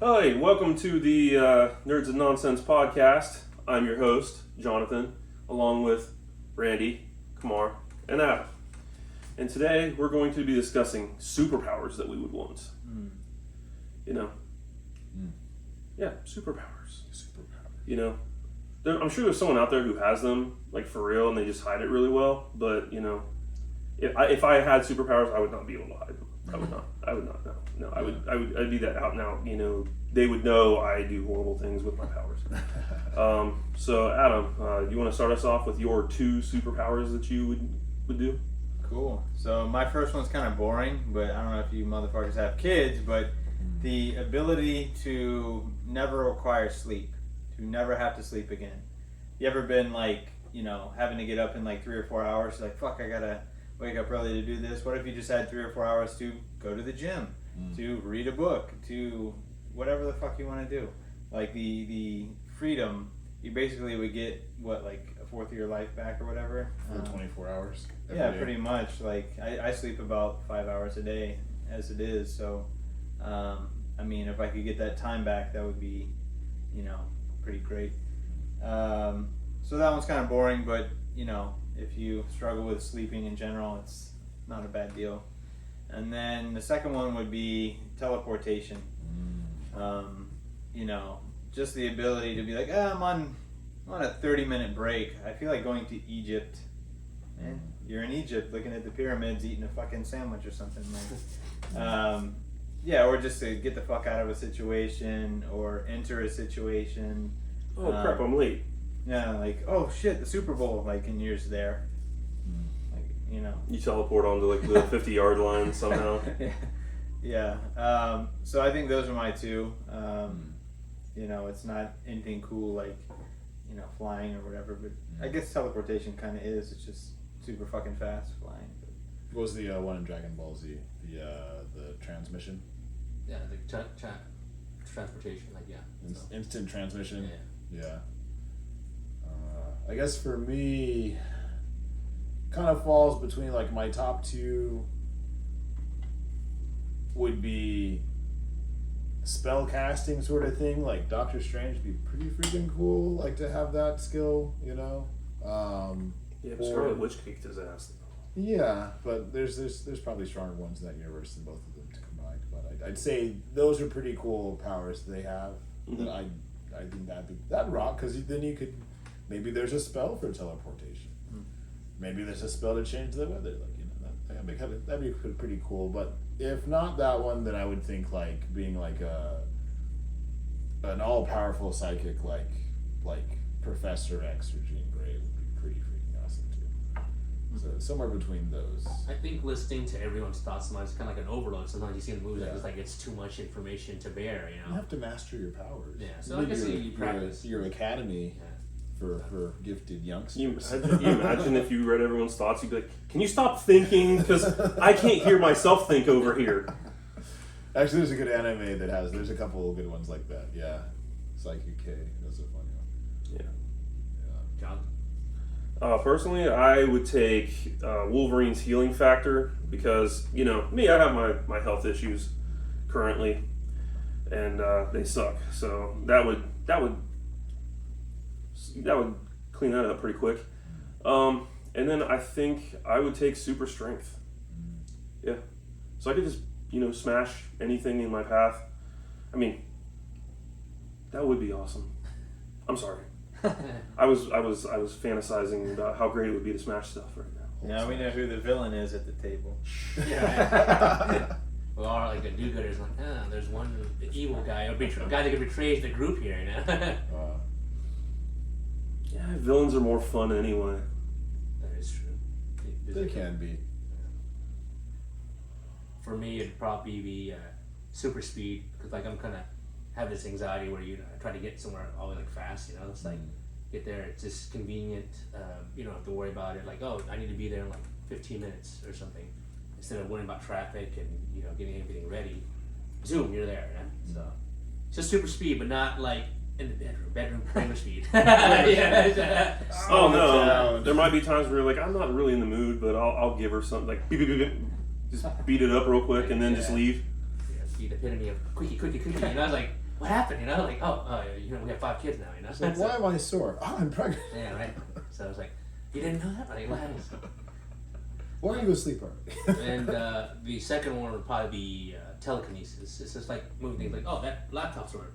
Hi, welcome to the Nerds and Nonsense podcast. I'm your host, Jonathan, along with Randy, Kumar, and Adam. And today we're going to be discussing superpowers that we would want. You know? Yeah, superpowers. You know? I'm sure there's someone out there who has them, like for real, and they just hide it really well. But, you know, if I had superpowers, I would not be able to hide them. I would not. No, I'd be that out and out. You know, they would know I do horrible things with my powers. So Adam, you want to start us off with your two superpowers that you would do? Cool. So my first one's kind of boring, but I don't know if you motherfuckers have kids, but the ability to never require sleep, to never have to sleep again. You ever been like, you know, having to get up in like 3 or 4 hours? Like, fuck, I gotta wake up early to do this. What if you just had 3 or 4 hours to go to the gym, to read a book, to whatever the fuck you want to do? Like the freedom, you basically would get what, like a fourth of your life back or whatever for 24 hours. Yeah, day. Pretty much. Like I sleep about 5 hours a day as it is. So, I mean, if I could get that time back, that would be, you know, pretty great. So that one's kind of boring, but you know, if you struggle with sleeping in general, it's not a bad deal. And then the second one would be teleportation. You know, just the ability to be like, I'm on a 30-minute break. I feel like going to Egypt. And you're in Egypt looking at the pyramids, eating a fucking sandwich or something. Like, yeah, or just to get the fuck out of a situation or enter a situation. Oh crap, I'm late. Yeah, like, oh shit, the Super Bowl, like, and you're just there. Like, you know. You teleport onto like the 50-yard line somehow. Yeah. So I think those are my two. You know, it's not anything cool like, you know, flying or whatever, but I guess teleportation kind of is. It's just super fucking fast flying. What was the one in Dragon Ball Z? The transmission? Yeah, the transportation, like, yeah. Instant transmission? Yeah. I guess for me, kind of falls between like my top two would be spell casting sort of thing. Like Doctor Strange would be pretty freaking cool, like to have that skill, you know. Yeah, but Scarlet Witch kicked his ass. Yeah, but there's probably stronger ones in that universe than both of them combined. But I'd say those are pretty cool powers that they have. That I think that'd rock, because then you could, maybe there's a spell for teleportation. Maybe there's a spell to change the weather. Like, you know, that'd be pretty cool. But if not that one, then I would think like being like an all powerful psychic like Professor X or Jean Grey would be pretty freaking awesome too. So somewhere between those. I think listening to everyone's thoughts sometimes is kind of like an overload. Sometimes you see in the movies it's like it's too much information to bear, you know? You have to master your powers. Yeah, so I guess you practice. Your academy for gifted youngsters. Can you imagine if you read everyone's thoughts? You'd be like, can you stop thinking? Because I can't hear myself think over here. Actually, there's a good anime there's a couple of good ones like that. Yeah. Psychic K. That's a fun one. Yeah. John? Personally, I would take Wolverine's healing factor, because, you know, me, I have my health issues currently, and they suck. So that would clean that up pretty quick. And then I think I would take super strength. Yeah. So I could just, you know, smash anything in my path. I mean, that would be awesome. I'm sorry. I was fantasizing about how great it would be to smash stuff right now. Now we know who the villain is at the table. Yeah. Well, like the do-gooders, like, there's one the evil guy, a guy that betrays the group here, you know? Yeah, villains are more fun anyway. That is true. They can be. For me, it'd probably be super speed, because like I'm kind of have this anxiety where you try to get somewhere all like fast, you know. It's like get there, it's just convenient. You don't have to worry about it. Like, oh, I need to be there in like 15 minutes or something, instead of worrying about traffic and, you know, getting everything ready. Zoom, you're there, yeah? So it's just super speed, but not like in the bedroom speed. Yeah. Oh no, there might be times where you're like, I'm not really in the mood, but I'll give her something, like beep, beep, beep, beep. Just beat it up real quick and then just leave. Yeah, the epitome of quickie. And I was like, what happened? You know, like, we have 5 kids now. You know, It's like, why am I sore? Oh, I'm pregnant. Yeah, right. So I was like, you didn't know that? Like, what happened? Why don't you go sleep already? And the second one would probably be telekinesis. It's just like moving things like, that laptop's work.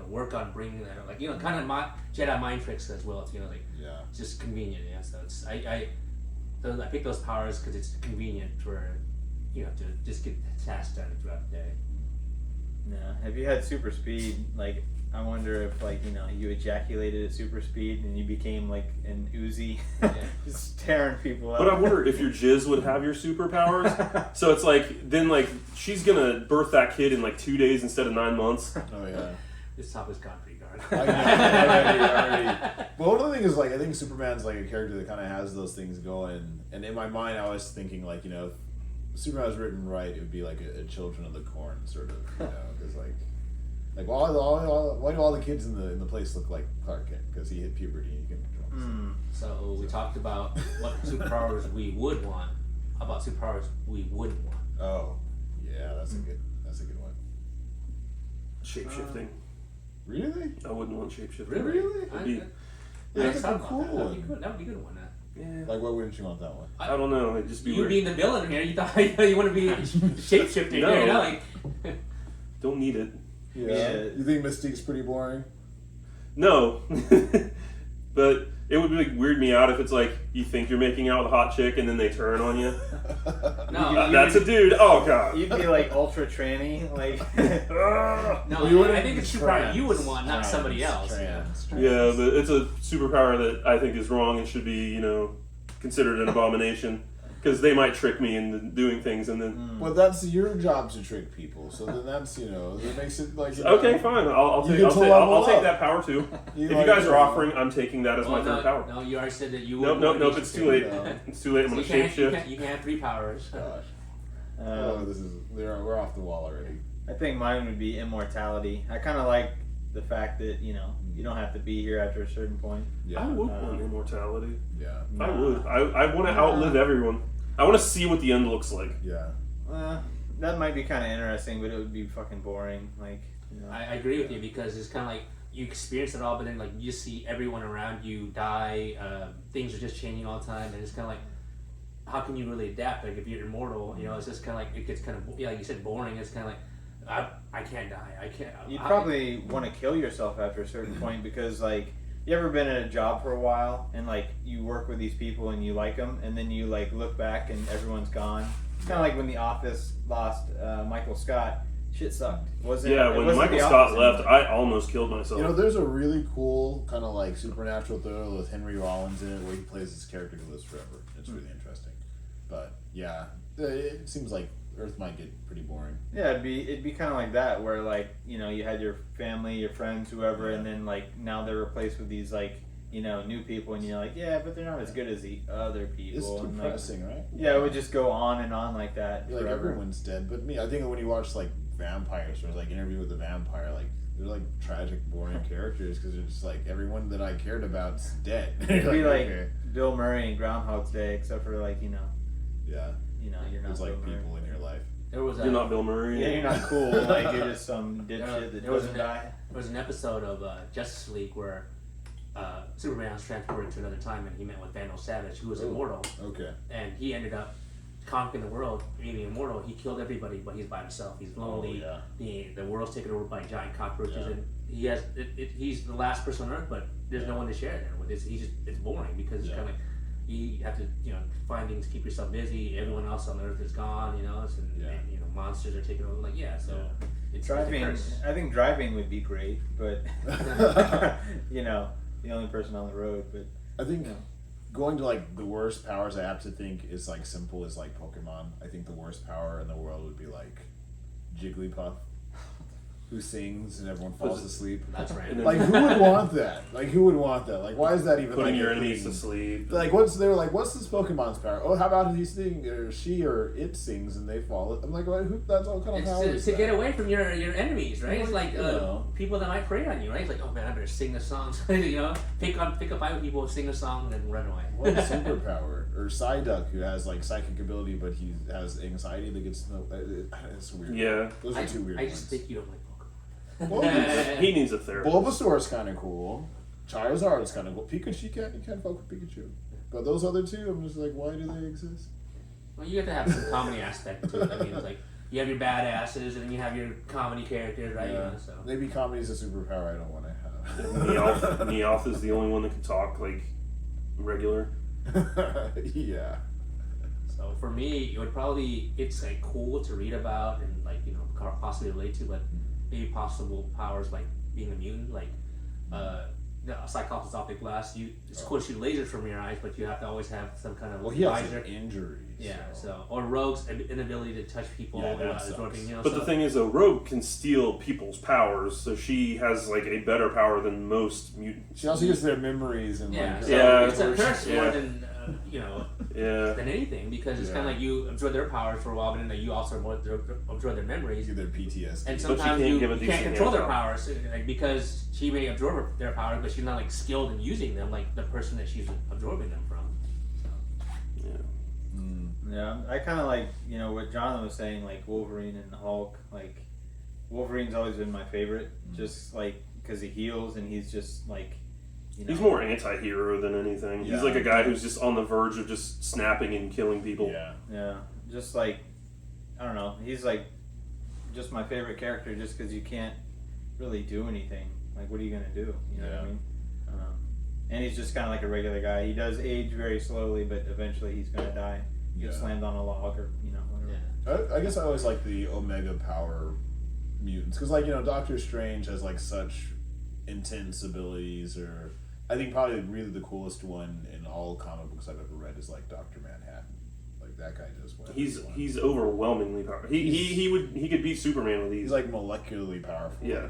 Work on bringing that. Like, kind of Jedi mind tricks as well. It's, like, it's just convenient. Yeah. So it's I pick those powers because it's convenient for to just get the task done throughout the day. Yeah. If you had super speed, like, I wonder if, like, you ejaculated at super speed and you became like an Uzi, just tearing people up. But I wonder if your jizz would have your superpowers. So it's like, then like she's gonna birth that kid in like 2 days instead of 9 months. Oh yeah. This top is gone pretty dark. I know, already. But one of the things is, like, I think Superman's like a character that kind of has those things going. And in my mind, I was thinking, like, if Superman was written right, it would be like a Children of the Corn sort of, because like why do all the kids in the place look like Clark Kent? Because he hit puberty and he can control. So we talked about what superpowers we would want. How about superpowers we wouldn't want? Oh, yeah, that's a good one. Shape-shifting. Really? I wouldn't want shape-shifting. Really? It'd be, That's thought a about cool that. That would be one. good. That would be a good one. yeah. Like, why wouldn't you want that one? I don't know. It'd just be You weird. being the villain here, you thought you want to be shape-shifting No. here, like. Don't need it. Yeah. You think Mystique's pretty boring? No. But it would like weird me out if it's like you think you're making out with a hot chick and then they turn on you. No, That's a dude. Oh god. You'd be like ultra tranny, like. No, Well, you I think it's a superpower you wouldn't want, not somebody else. Trans. Yeah, but it's a superpower that I think is wrong and should be, considered an abomination. Because they might trick me into doing things and then... Well, that's your job to trick people. So then that's, that makes it like... Okay, fine. I'll You take get to level I'll take up. that power too. If you like guys it. are offering, I'm taking that as my third power. No, you already said that you Nope, wouldn't. nope, it's too late. No. It's too late. I'm So going you to can't, shapeshift. you can't have 3 powers. Gosh. Um, We're off the wall already. I think mine would be immortality. I kind of like the fact that you don't have to be here after a certain point. Yeah. I would want immortality. Yeah. I would. I want to outlive everyone. I want to see what the end looks like. Yeah. That might be kind of interesting, but it would be fucking boring. Like, I agree with you because it's kind of like you experience it all, but then like you see everyone around you die. Things are just changing all the time, and it's kind of like, how can you really adapt? Like if you're immortal, it's just kind of like it gets kind of like you said, boring. It's kind of like I can't die. I can't. You'd probably want to kill yourself after a certain point because like. You ever been in a job for a while and like you work with these people and you like them and then you like look back and everyone's gone? It's kind of like when The Office lost Michael Scott. Shit sucked. When wasn't Michael The Scott Office left, anymore. I almost killed myself. There's a really cool kind of like supernatural thriller with Henry Rollins in it where he plays this character who lives forever. It's really interesting. But yeah, it seems like Earth might get pretty boring. Yeah, it'd be kind of like that where like you had your family, your friends, whoever, and then like now they're replaced with these like new people, and you're like, yeah, but they're not as good as the other people. It's and, depressing, right? Yeah, it would just go on and on like that Like forever. everyone's dead, but I think when you watch like vampires or like Interview with the Vampire, like they're like tragic, boring characters because it's just like everyone that I cared about's dead. It'd be like okay. Bill Murray in Groundhog's Day, except for like Yeah, you're not there's like Bill Murray. people in your life. There was You're not Bill Murray. Yeah, you're not cool. Like you're just some dipshit that there was doesn't an- die. There was an episode of Justice League where Superman was transported to another time and he met with Vandal Savage, who was immortal, Okay. and he ended up conquering the world, being immortal. He killed everybody, but he's by himself. He's lonely. Oh, The world's taken over by giant cockroaches, Yeah. and he has. He's the last person on Earth, but there's no one to share there with. It's boring because it's Yeah. kind of like you have to find things to keep yourself busy. Everyone else on Earth is gone. And monsters are taking over. Like so. It's Driving, a curse. I think driving would be great, but the only person on the road. But I think going to like the worst powers I have to think is like simple as like Pokemon. I think the worst power in the world would be like Jigglypuff, who sings and everyone falls asleep. That's right. And then- Like who would want that? Like who would want that? Like why is that even Putting like your a enemies thing? to sleep. Like what's this Pokemon's power? Oh, how about he sing or she or it sings and they fall? I'm like, that's all kind of It's power. to, is to that? get away from your enemies, right? It's like know. people that might prey on you, right? It's like, oh man, I better sing a song. Pick up 5 people, sing a song, and then run away. What a superpower. Or Psyduck, who has like psychic ability, but he has anxiety that gets it's weird. Yeah. Those are two weird I ones. just think you don't like He needs a therapist. Bulbasaur's kind of cool. Charizard's kind of cool. Pikachu, you can't fuck with Pikachu. But those other two, I'm just like, why do they exist? Well, you have to have some comedy aspect to it. I mean, it's like you have your badasses and then you have your comedy characters, right? Yeah. You know, so Maybe comedy's a superpower I don't want to have. Meowth is the only one that can talk like regular. Yeah. So for me, it would probably it's like cool to read about and like possibly relate to, but maybe possible powers like being a mutant, like Cyclops' optic glass. It's cool to shoot lasers from your eyes, but you have to always have some kind of He has visor. injuries. Yeah. So or Rogue's inability to touch people. Yeah, that sucks. Absorbing, But the thing is, though, Rogue can steal people's powers, so she has like a better power than most mutants. She also gets their memories and yeah, like. so Yeah, it's a curse yeah. more than Yeah. than anything, because it's Yeah. kind of like you absorb their powers for a while, but then you also absorb their memories. Get their PTSD. And But sometimes can't you give a can't decent control their hand job. powers, like, because she may absorb their powers, but she's not like skilled in using them, like the person that she's absorbing them from. Yeah, I kind of like, what Jonathan was saying, like Wolverine and Hulk. Like, Wolverine's always been my favorite, just like because he heals and he's just like, He's more anti-hero than anything. Yeah. He's like a guy who's just on the verge of just snapping and killing people. Yeah. just like, I don't know, he's like just my favorite character just because you can't really do anything. Like, what are you gonna do? You know what I mean? And he's just kind of like a regular guy. He does age very slowly, but eventually he's gonna die. Get slammed on a log or whatever. I guess I always like the Omega power mutants because, like, Doctor Strange has like such intense abilities. Or I think probably really the coolest one in all comic books I've ever read is like Dr. Manhattan. Like that guy does whatever. He's overwhelmingly powerful. He could beat Superman with these. He's like molecularly powerful. Yeah.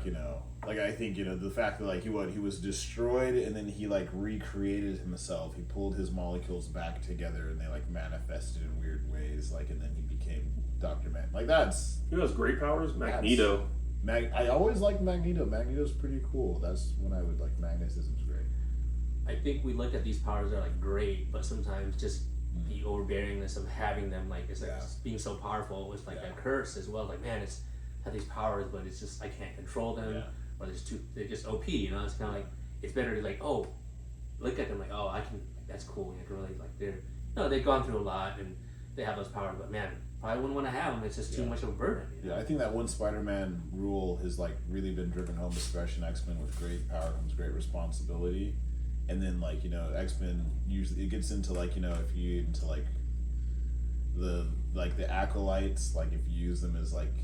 Like I think the fact that like he was destroyed and then he like recreated himself. He pulled his molecules back together and they like manifested in weird ways. Like and then he became Dr. Man. Like that's Who has great powers? Magneto. I always liked Magneto. Magneto's pretty cool. That's when I would like magnetism's great. I think we look at these powers are like great, but sometimes just the overbearingness of having them, like it's like being so powerful, was like a curse as well. Like, man, it's have these powers, but it's just I can't control them, or they're just OP. It's kind of like it's better to like look at them like I can. That's cool. You can really like they've gone through a lot and they have those powers, but man, probably wouldn't want to have them. It's just too much of a burden. Yeah, I think that one Spider-Man rule has like really been driven home, especially in X-Men. With great power comes great responsibility. And then like X-Men usually it gets into like if you into like the acolytes, like if you use them as like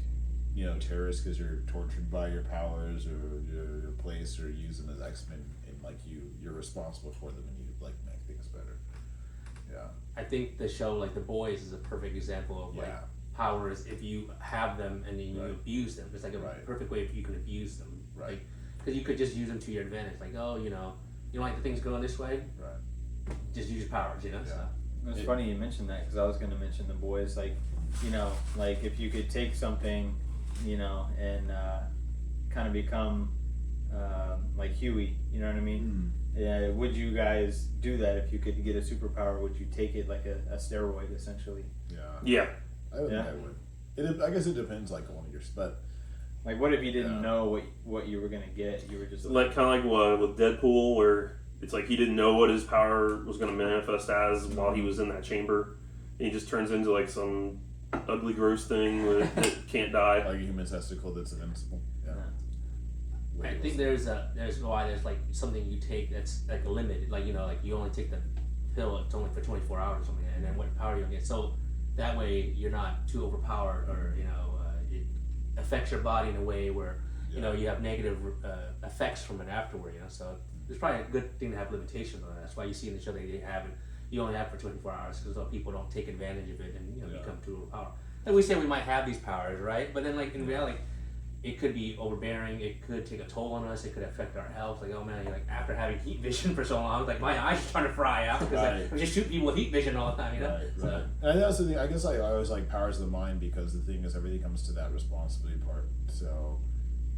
terrorists because you're tortured by your powers or your place, or use them as X-Men and like you're responsible for them and you like make things better. Yeah, I think the show like The Boys is a perfect example of like powers if you have them and then you abuse them. It's like a perfect way if you can abuse them. Like because you could just use them to your advantage. Like you don't like the things going this way. Just use your powers. So. It's funny you mentioned that because I was going to mention The Boys. Like like if you could take something, and kind of become like Huey. You know what I mean? Yeah. Would you guys do that if you could get a superpower? Would you take it like a steroid essentially? Yeah. I would think I would. I guess it depends like on your but. Like, what if you didn't know what you were gonna get? You were just like kind of like what with Deadpool, where it's like he didn't know what his power was going to manifest as while he was in that chamber, and he just turns into like some ugly, gross thing that can't die. Like a human testicle that's invincible. Yeah. I think there's like something you take that's like limited. Like like you only take the pill. It's only for 24 hours or something, and then what power you get. So that way you're not too overpowered, or it affects your body in a way where you have negative effects from it afterward. So it's probably a good thing to have limitations on it. That's why you see in the show they have it. You only have it for 24 hours because people don't take advantage of it and become too overpowered. And we say we might have these powers, right? But then like in reality, it could be overbearing. It could take a toll on us. It could affect our health. Like, oh man, like after having heat vision for so long, like my eyes are starting to fry out because I'm just shooting people with heat vision all the time. Right. And I also think I guess I always like powers of the mind because the thing is everything comes to that responsibility part. So,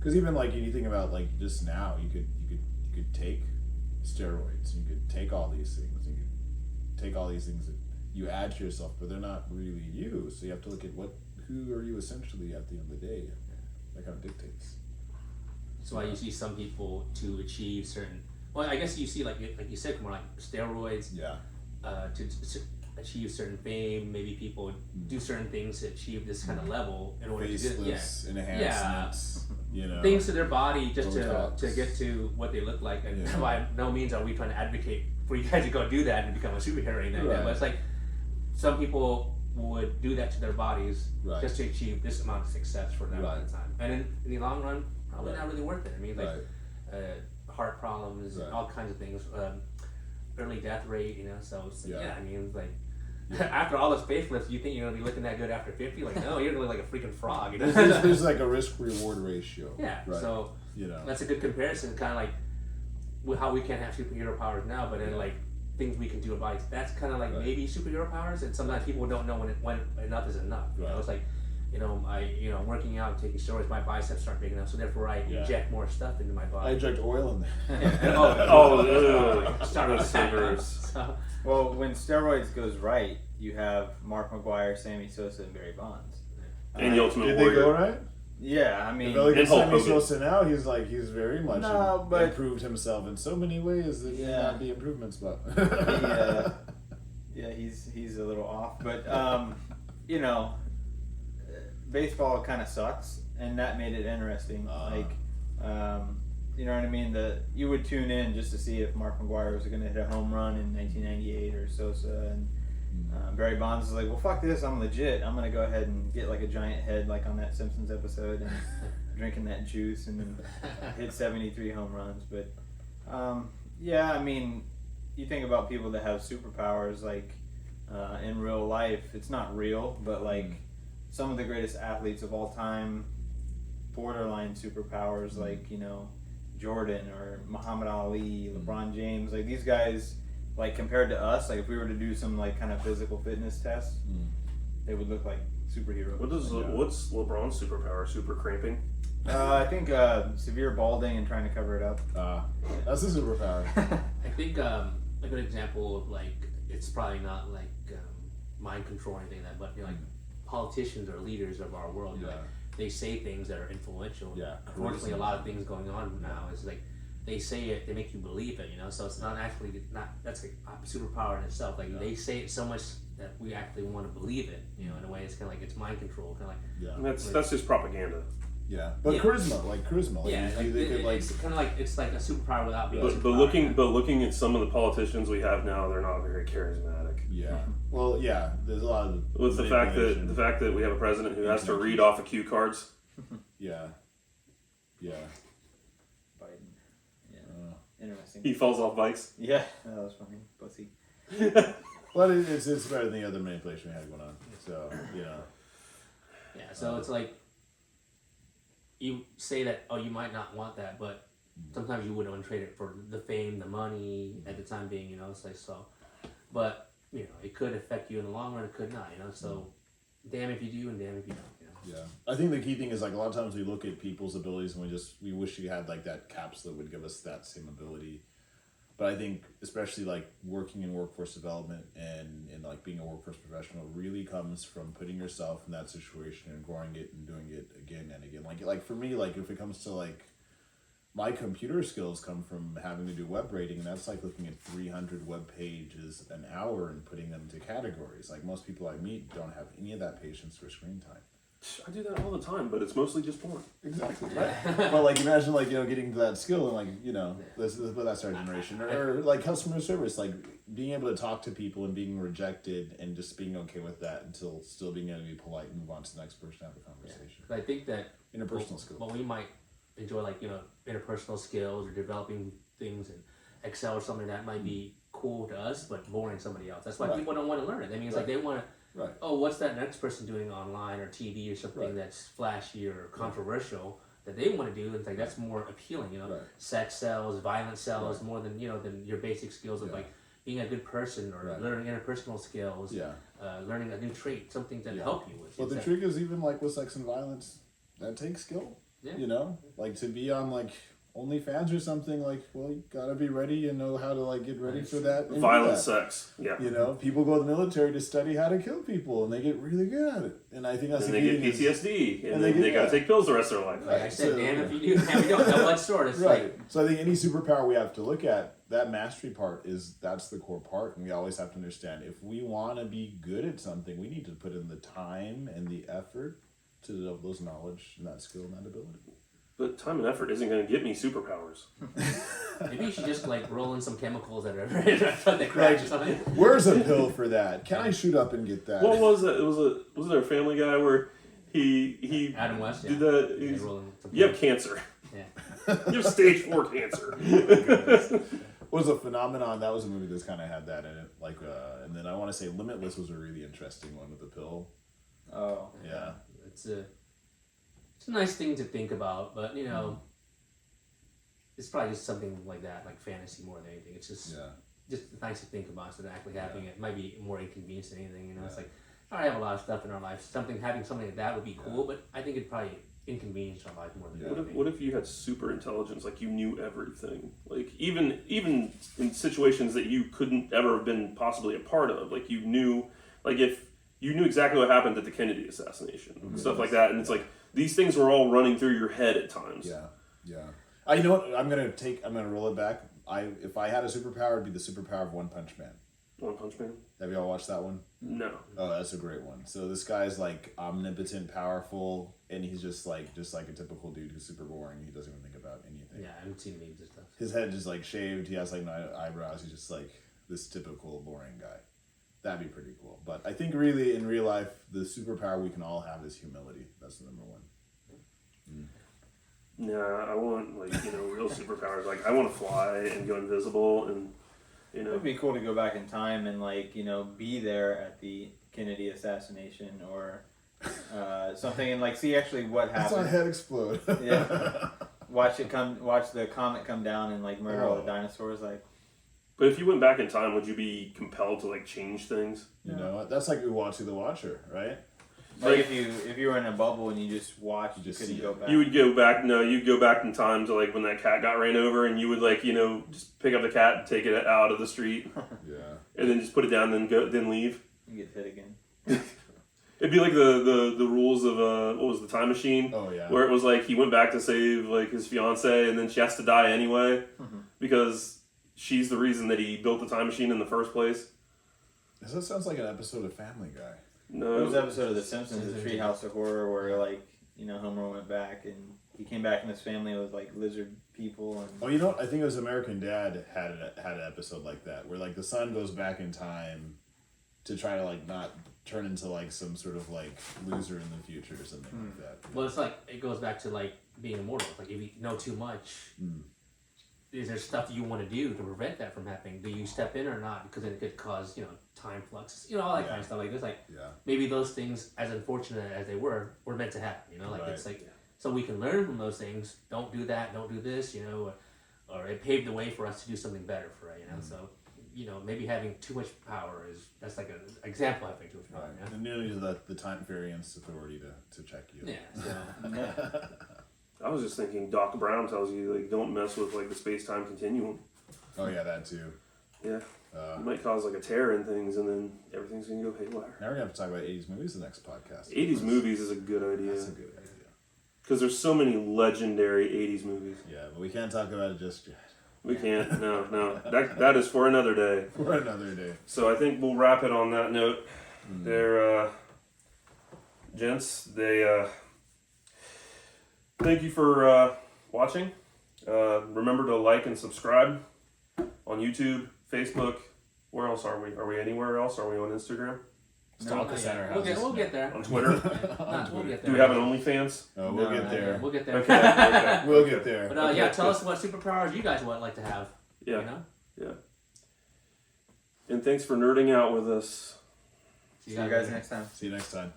because even like you think about like just now, you could take steroids. You could take all these things. You could take all these things that you add to yourself, but they're not really you. So you have to look at who are you essentially at the end of the day. That kind of dictates. That's why you see some people to achieve certain. Well, I guess you see like you said, more like steroids. Yeah. To achieve certain fame, maybe people do certain things to achieve this kind of level in order to do Faceless enhancements. You know. things to their body just Botox. to get to what they look like. And Yeah. by no means are we trying to advocate for you guys to go do that and become a superhero or anything like that. Right. But it's like some people would do that to their bodies Right. just to achieve this amount of success for that amount of Right. time. And in the long run, probably Right. not really worth it. I mean, like Right. heart problems, Right. all kinds of things, early death rate, you know. So it's like, Yeah. I mean, like after all those facelifts, you think you're gonna be looking that good after 50? Like, no, you're gonna look like a freaking frog. You know? There's like a risk reward ratio. Yeah. Right. So You know. that's a good comparison, kind of like with how we can't have superhero powers now, but then like things we can do about it. That's kind of like Right. maybe superhero powers, and sometimes people don't know when enough is enough. You know, Right. it's like, working out, taking steroids, my biceps start big enough, so therefore I Yeah. inject more stuff into my I body. inject oil in there. Oh, Start with savers. So, Well, when steroids goes right, you have Mark McGuire, Sammy Sosa, and Barry Bonds. And the Ultimate Did they Warrior. go right? Yeah, I mean, If I look at And Hulk Sammy Hogan. Sosa now, he's very much No, but- improved himself in so many ways that Yeah. may not be improvements, but yeah, he's a little off, but baseball kind of sucks, and that made it interesting. You know what I mean? You would tune in just to see if Mark McGuire was going to hit a home run in 1998 or Sosa, and Barry Bonds is like, well, fuck this, I'm legit. I'm going to go ahead and get like a giant head like on that Simpsons episode and drinking that juice and then hit 73 home runs. But yeah, I mean, you think about people that have superpowers like in real life, it's not real, but like some of the greatest athletes of all time, borderline superpowers like, Jordan or Muhammad Ali, LeBron James, like these guys, like compared to us, like if we were to do some like kind of physical fitness tests, they would look like superheroes. What's LeBron's superpower? Super cramping? I think severe balding and trying to cover it up. that's a superpower. I think a good example of like, it's probably not like mind control or anything like that, but like politicians or leaders of our world, Yeah. like, they say things that are influential. Yeah. Unfortunately, a lot of things going on now is like they say it, they make you believe it, so it's not actually that's a superpower in itself. Like they say it so much that we actually want to believe it, in a way. It's kind of like it's mind control, kind of like Yeah. That's just propaganda. Yeah. But Yeah. charisma. Like yeah, like, they could it's kind of like it's like a superpower without being. a But superpower. looking at some of the politicians we have now, they're not very charismatic. Yeah. Well, yeah. There's a lot of With the fact manipulation. that we have a president who has to read off of cue cards. Yeah. Yeah. Biden. Yeah. Interesting. He falls off bikes. Yeah, that was funny. Pussy. Well, it's better than the other manipulation we had going on. So Yeah, so it's like you say that, oh, you might not want that, but sometimes you wouldn't want to trade it for the fame, the money at the time being, it's like so. But it could affect you in the long run. It could not, So damn if you do, and damn if you don't. yeah. I think the key thing is like a lot of times we look at people's abilities and we wish we had like that capsule that would give us that same ability. But I think especially like working in workforce development and like being a workforce professional really comes from putting yourself in that situation and growing it and doing it again and again. Like for me, like if it comes to like my computer skills come from having to do web rating, and that's like looking at 300 web pages an hour and putting them into categories. Like most people I meet don't have any of that patience for screen time. I do that all the time, but it's mostly just porn. Exactly. Right. But like imagine like getting to that skill and like this that's our generation or like customer service, like being able to talk to people and being rejected and just being okay with that until still being able to be polite and move on to the next person to have a conversation. I think that Interpersonal skills. Well, we might enjoy like interpersonal skills or developing things in Excel or something that might be cool to us, but boring to somebody else. That's why Right. people don't want to learn it. I mean, it's like they want to. Right. Oh, what's that next person doing online or TV or something Right. that's flashy or controversial that they want to do? It's like that's more appealing, Right. Sex sells, violence sells Right. more than than your basic skills of Yeah. like being a good person or Right. learning interpersonal skills. Yeah. Learning a new trait, something that Yeah. help you with. But the It's trick is even like with sex and violence, that takes skill. Yeah. Like to be on like OnlyFans or something, like, well, you gotta be ready and know how to like get ready for that. and do Violent that. sex. Yeah. You know, people go to the military to study how to kill people, and they get really good at it. And I think that's And the they key get thing is- PTSD, and and then they they get- gotta take pills the rest of their life. Like I Right, said, so- man, if you do, man, we don't double-edged sword. It's Right. like, So I think any superpower we have to look at, that mastery part that's the core part, and we always have to understand if we want to be good at something, we need to put in the time and the effort to develop those knowledge and that skill and that ability. But time and effort isn't going to get me superpowers. maybe you should just like roll in some chemicals that are that crash or something. Where's a pill for that? Can I shoot up and get that? What was it? Was there a Family Guy where he Adam West, did yeah. that? Yeah, He's- roll in some You have cancer. Yeah. You have stage 4 cancer. Was a phenomenon that was a movie that's kind of had that in it, like, and then I want to say Limitless was a really interesting one with the pill. Oh. Yeah, It's a nice thing to think about, but you know, it's probably just something like that, like fantasy more than anything. It's just yeah, nice to think about instead of actually having it. Might be more inconvenience than anything. You know, it's Yeah. like I already have a lot of stuff in our life. Having something like that would be cool, but I think it'd probably inconvenience our life more than Yeah. anything. What if you had super intelligence, like you knew everything, like even in situations that you couldn't ever have been possibly a part of, like you knew, like if you knew exactly what happened at the Kennedy assassination, stuff like that, and it's like these things were all running through your head at times. yeah, yeah. You know what? I'm gonna roll it back. If I had a superpower, it'd be the superpower of One Punch Man. One Punch Man? Have y'all watched that one? No. Oh, that's a great one. So this guy's like omnipotent, powerful, and he's just like a typical dude who's super boring. He doesn't even think about anything. Yeah, I haven't seen memes and stuff. His head just like shaved. He has like no eyebrows. He's just like this typical boring guy. That'd be pretty cool. But I think really in real life, the superpower we can all have is humility. That's the number one. Nah, I want real superpowers. Like I want to fly and go invisible, and It'd be cool to go back in time and be there at the Kennedy assassination or something and see actually what That's our happened. head explode. Yeah. Watch the comet come down and murder all the dinosaurs. But if you went back in time, would you be compelled to change things? You know what? That's like Uwatsu the Watcher, right? If you were in a bubble and you just watched, you just couldn't see go it. back. You would go back. No, you'd go back in time to when that cat got ran over, and you would just pick up the cat and take it out of the street, Yeah. and then just put it down, and then leave. You get hit again. It'd be like the rules of what was the Time Machine? Oh yeah. Where it was he went back to save his fiance, and then she has to die anyway because she's the reason that he built the time machine in the first place. That sounds like an episode of Family Guy. No, There was an episode of The Simpsons, The Treehouse of Horror, where Homer went back and he came back and his family was lizard people and. Oh, you know what? I think it was American Dad had an episode like that where the son goes back in time to try to not turn into some sort of loser in the future or something like that. Well, it's it goes back to being immortal. If you know too much, is there stuff you want to do to prevent that from happening? Do you step in or not? Because then it could cause time flux, all that kind of stuff. There's Yeah. maybe those things, as unfortunate as they were meant to happen. Right. It's so we can learn from those things. Don't do that. Don't do this. Or it paved the way for us to do something better for it. So. Maybe having too much power that's an example. I think too much power. Right. And you need the time variance authority to check you. Yeah. So, I was just thinking Doc Brown tells you don't mess with the space-time continuum. Oh yeah, that too. Yeah. You might cause a tear in things, and then everything's gonna go haywire. Now we're gonna have to talk about 80s movies the next podcast. 80s movies is a good idea. That's a good idea. Because there's so many legendary 80s movies. Yeah, but we can't talk about it just yet. We can't. No. That is for another day. For another day. So I think we'll wrap it on that note. There, gents, thank you for watching. Remember to like and subscribe on YouTube, Facebook. Where else are we? Are we anywhere else? Are we on Instagram? Stalk us at our houses. we'll get there. On Twitter? We'll get Do there. we have an OnlyFans? Oh, we'll get there. We'll get there. Okay. We'll get there. But yeah, tell us what superpowers you guys would like to have. Yeah. And thanks for nerding out with us. See you guys next time. See you next time.